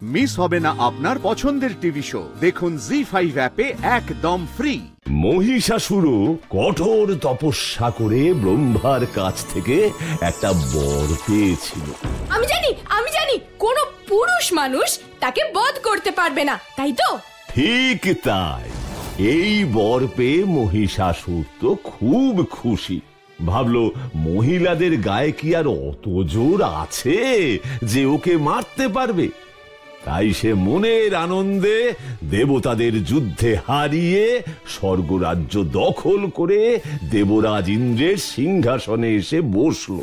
Miss হবে না আপনার পছন্দের টিভি শো। দেখুন জি5 অ্যাপে একদম ফ্রি। মহিষাসুরও কঠোর তপস্যা করে ব্রহ্মার কাছ থেকে একটা বর পেয়েছিল। আমি জানি কোন পুরুষ মানুষ তাকে বধ করতে পারবে না, তাই তো? ঠিক তাই। এই বর পেয়ে মহিষাসুর তো খুব খুশি। ভাবলো মহিলাদের গায়ে কি আর অত জোর আছে যে ওকে মারতে পারবে। তাই সে মনের আনন্দে দেবতাদের যুদ্ধে হারিয়ে স্বর্গরাজ্য দখল করে দেবরাজ ইন্দ্রের সিংহাসনে এসে বসল।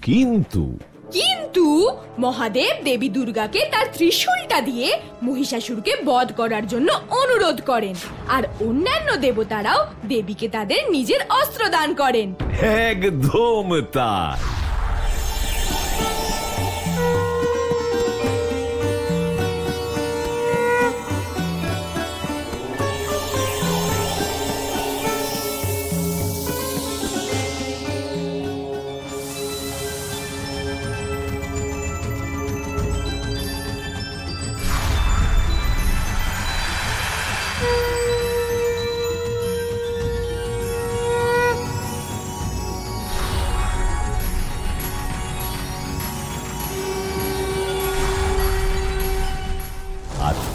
কিন্তু মহাদেব দেবী দুর্গাকে তার ত্রিশূলটা দিয়ে মহিষাসুরকে বধ করার জন্য অনুরোধ করেন, আর অন্যান্য দেবতারাও দেবীকে তাদের নিজের অস্ত্র দান করেন। একদম তাই।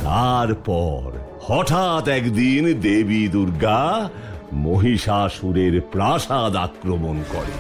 তারপর হঠাৎ একদিন দেবী দুর্গা মহিষাসুরের প্রাসাদ আক্রমণ করে।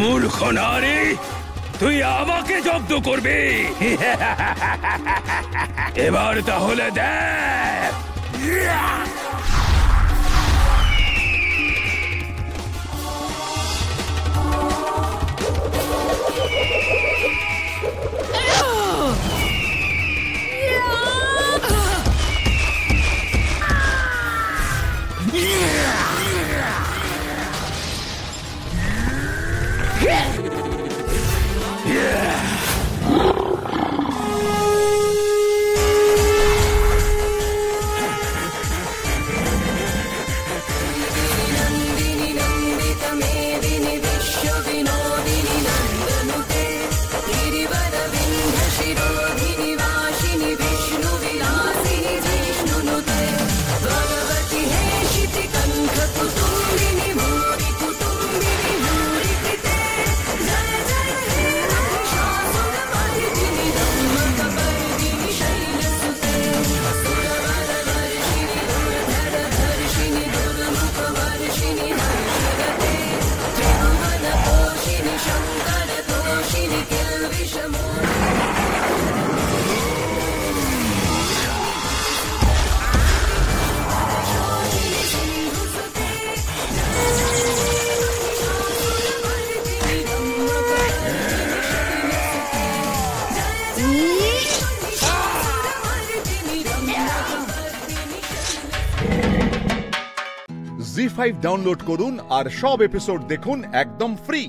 মূর্খ নারী, তুই আমাকে জব্দ করবি? এবার তাহলে দেখ। জি5 ডাউনলোড করুন আর সব এপিসোড দেখুন একদম ফ্রি।